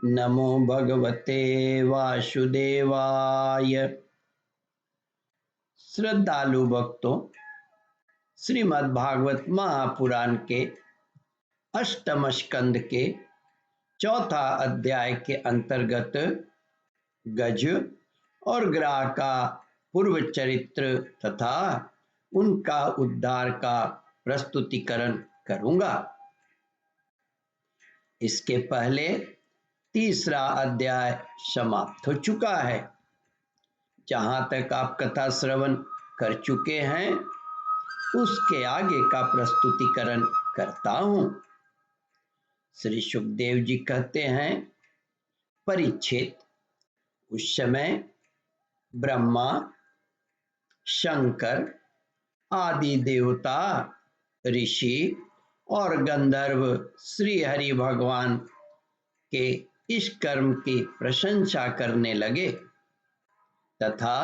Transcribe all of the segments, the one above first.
नमो भगवते वासुदेवाय। श्रद्धालु भक्तों, श्रीमद् भागवत महापुराण के अष्टम स्कंद के चौथा अध्याय के अंतर्गत गज और ग्राह का पूर्व चरित्र तथा उनका उद्धार का प्रस्तुतिकरण करूंगा। इसके पहले तीसरा अध्याय समाप्त हो चुका है। जहां तक आप कथा श्रवण कर चुके हैं उसके आगे का प्रस्तुतिकरण करता हूं। श्री सुखदेव जी कहते हैं, परीक्षित, उस समय ब्रह्मा, शंकर आदि देवता, ऋषि और गंधर्व श्री हरि भगवान के इस कर्म की प्रशंसा करने लगे तथा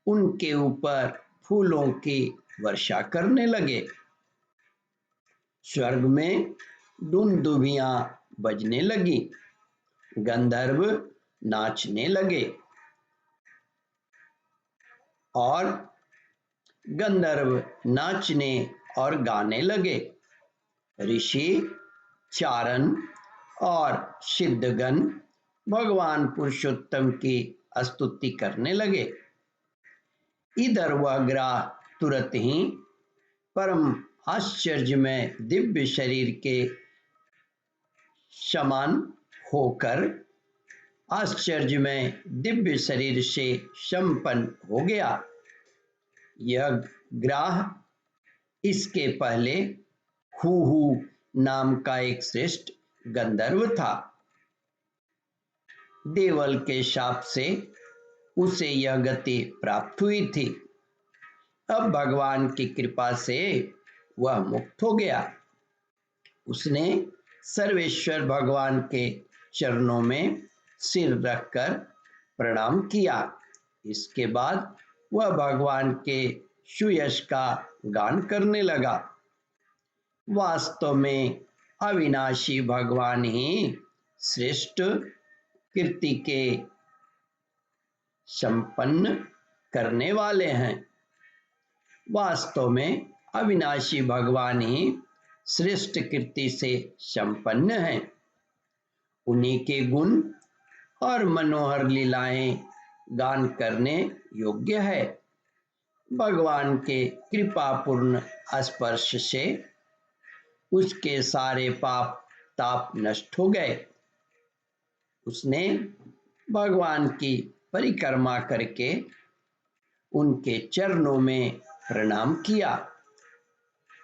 उनके ऊपर फूलों की वर्षा करने लगे। स्वर्ग में दुंदुभियां बजने लगी, गंधर्व नाचने लगे और गंधर्व नाचने और गाने लगे। ऋषि, चारण और सिद्धगण भगवान पुरुषोत्तम की स्तुति करने लगे। इधर वह ग्राह तुरंत ही परम आश्चर्य में दिव्य शरीर के समान होकर आश्चर्य में दिव्य शरीर से संपन्न हो गया। यह ग्राह इसके पहले हुहु नाम का एक श्रेष्ठ गंधर्व था। देवल के शाप से उसे यह गति प्राप्त हुई थी। अब भगवान की कृपा से वह मुक्त हो गया। उसने सर्वेश्वर भगवान के चरणों में सिर रखकर प्रणाम किया। इसके बाद वह भगवान के सुयश का गान करने लगा। वास्तव में अविनाशी भगवान ही श्रेष्ठ कीर्ति के संपन्न करने वाले हैं। वास्तव में अविनाशी भगवान ही श्रेष्ठ कीर्ति से संपन्न हैं। उन्हीं के गुण और मनोहर लीलाएं गान करने योग्य है। भगवान के कृपापूर्ण स्पर्श से उसके सारे पाप ताप नष्ट हो गए। उसने भगवान की परिक्रमा करके उनके चरणों में प्रणाम किया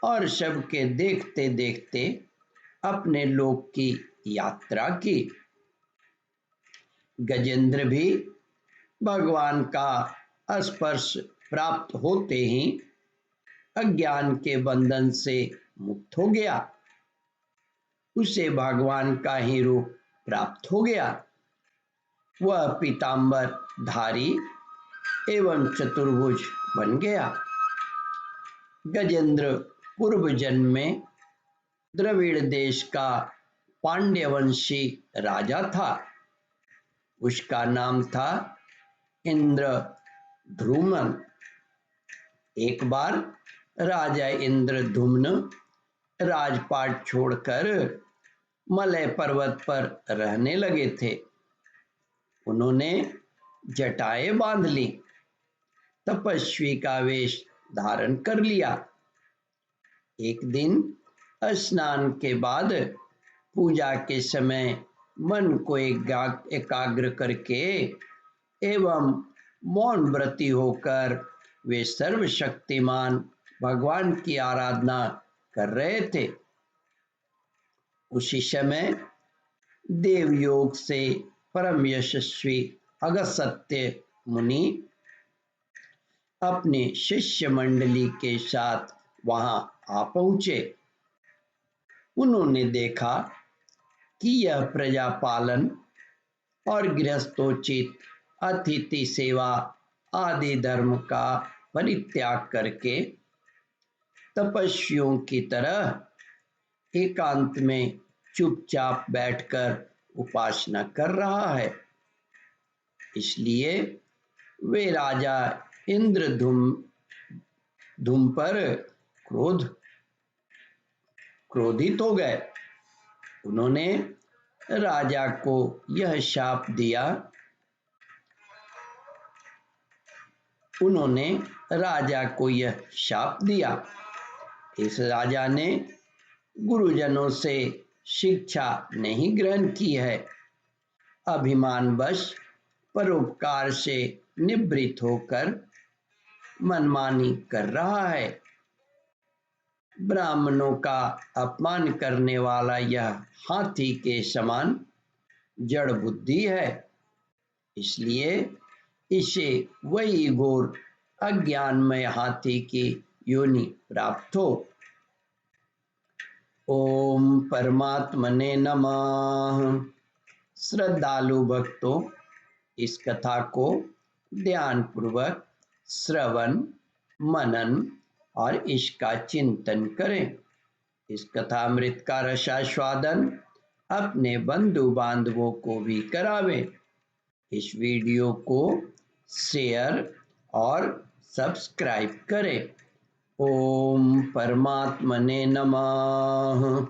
और सबके देखते देखते अपने लोक की यात्रा की। गजेंद्र भी भगवान का स्पर्श प्राप्त होते ही अज्ञान के बंधन से मुक्त हो गया। उसे भगवान का ही रूप प्राप्त हो गया। वह पीतांबर धारी एवं चतुर्भुज बन गया। गजेंद्र पूर्व जन्म में द्रविड़ देश का पांड्यवंशी राजा था। उसका नाम था इंद्रद्युम्न। एक बार राजा इंद्रद्युम्न राजपाट छोड़कर मलय पर्वत पर रहने लगे थे। उन्होंने जटाएं बांध ली, तपस्वी का वेश धारण कर लिया। एक दिन स्नान के बाद पूजा के समय मन को एकाग्र करके एवं मौन व्रती होकर वे सर्वशक्तिमान भगवान की आराधना कर रहे थे। उसी समय देवयोग से परम यशस्वी अगस्त्य मुनि अपने शिष्य मंडली के साथ वहां आ पहुंचे। उन्होंने देखा कि यह प्रजा पालन और गृहस्थोचित अतिथि सेवा आदि धर्म का परित्याग करके तपस्वियों की तरह एकांत में चुपचाप बैठकर उपासना कर रहा है। इसलिए वे राजा इंद्रधुम पर क्रोधित हो गए। उन्होंने राजा को यह शाप दिया। इस राजा ने गुरुजनों से शिक्षा नहीं ग्रहण की है, अभिमानवश परोपकार से निवृत्त होकर मनमानी कर रहा है। ब्राह्मणों का अपमान करने वाला यह हाथी के समान जड़ बुद्धि है, इसलिए इसे वही घोर अज्ञानमय हाथी की योनि प्राप्त हो। ओम परमात्मने नमः। श्रद्धालु भक्तों, इस कथा को ध्यान पूर्वक श्रवण, मनन और इसका चिंतन करें। इस कथामृत का रसास्वादन अपने बंधु बांधवों को भी करावें। इस वीडियो को शेयर और सब्सक्राइब करें। ओम परमात्मने नमः।